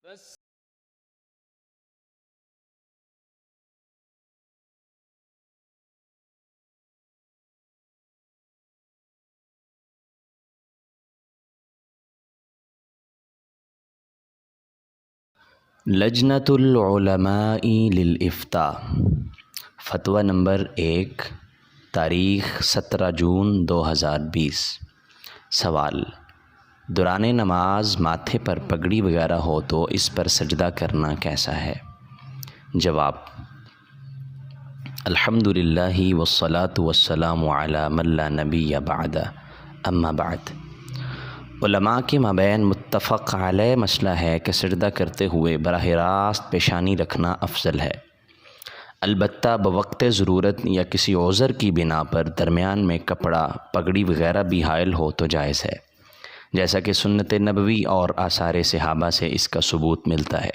بس لجنۃ العلماء للافتاء فتویٰ نمبر 1 تاریخ 17 جون 2020۔ سوال: دوران نماز ماتھے پر پگڑی وغیرہ ہو تو اس پر سجدہ کرنا کیسا ہے؟ جواب: الحمدللہ والصلاة والسلام علی من لا نبی بعد، اما بعد۔ علماء کے مابین متفق علیہ مسئلہ ہے کہ سجدہ کرتے ہوئے براہ راست پیشانی رکھنا افضل ہے، البتہ بوقت ضرورت یا کسی عذر کی بنا پر درمیان میں کپڑا، پگڑی وغیرہ بھی حائل ہو تو جائز ہے، جیسا کہ سنت نبوی اور آثار صحابہ سے اس کا ثبوت ملتا ہے۔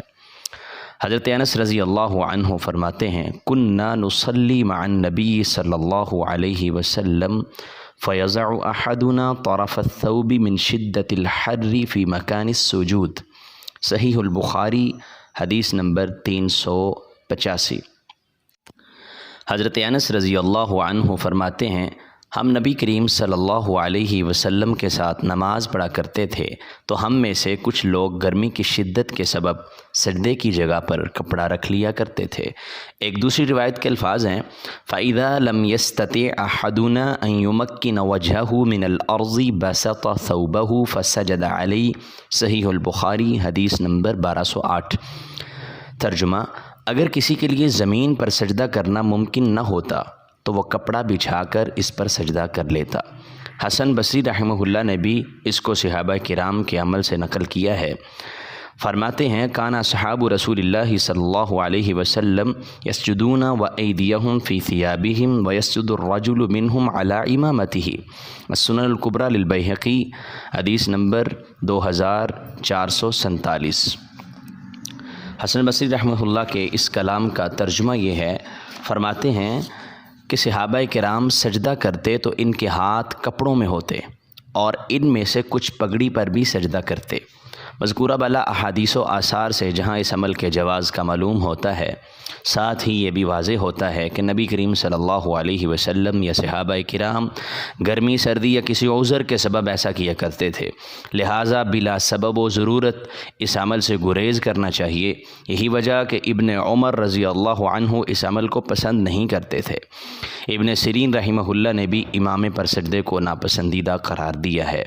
حضرت انس رضی اللہ عنہ فرماتے ہیں: کننا نصلی مع النبی صلی اللہ علیہ وسلم فیضع احدنا طرف الثوب من شدت الحر فی مکان السجود، صحیح البخاری حدیث نمبر 385۔ حضرت انس رضی اللہ عنہ فرماتے ہیں: ہم نبی کریم صلی اللہ علیہ وسلم کے ساتھ نماز پڑھا کرتے تھے تو ہم میں سے کچھ لوگ گرمی کی شدت کے سبب سجدے کی جگہ پر کپڑا رکھ لیا کرتے تھے۔ ایک دوسری روایت کے الفاظ ہیں: فَإِذَا لَمْ يَسْتَطِعْ أَحَدُنَا أَنْ يُمَكِّنَ وَجْهَهُ مِنَ الْأَرْضِ بَسَطَ ثَوْبَهُ فَسَجَدَ عَلَيْهِ، صحیح البخاری حدیث نمبر 1208۔ ترجمہ: اگر کسی کے لیے زمین پر سجدہ کرنا ممکن نہ ہوتا تو وہ کپڑا بچھا کر اس پر سجدہ کر لیتا۔ حسن بصری رحمہ اللہ نے بھی اس کو صحابہ کرام کے عمل سے نقل کیا ہے۔ فرماتے ہیں: کان اصحاب رسول اللہ صلی اللہ علیہ وسلم یسجدون وایدیہم فی ثیابہم ویسجد الرجل منہم علی امامتہ، السنن الکبریٰ للبیہقی حدیث نمبر 2447۔ حسن بصری رحمہ اللہ کے اس کلام کا ترجمہ یہ ہے، فرماتے ہیں کہ صحابہ کرام سجدہ کرتے تو ان کے ہاتھ کپڑوں میں ہوتے اور ان میں سے کچھ پگڑی پر بھی سجدہ کرتے۔ مذکورہ بالا احادیث و آثار سے جہاں اس عمل کے جواز کا معلوم ہوتا ہے، ساتھ ہی یہ بھی واضح ہوتا ہے کہ نبی کریم صلی اللہ علیہ وسلم یا صحابہ کرام گرمی، سردی یا کسی عذر کے سبب ایسا کیا کرتے تھے، لہٰذا بلا سبب و ضرورت اس عمل سے گریز کرنا چاہیے۔ یہی وجہ کہ ابن عمر رضی اللہ عنہ اس عمل کو پسند نہیں کرتے تھے۔ ابن سیرین رحمہ اللہ نے بھی امامے پر سجدے کو ناپسندیدہ قرار دیا ہے۔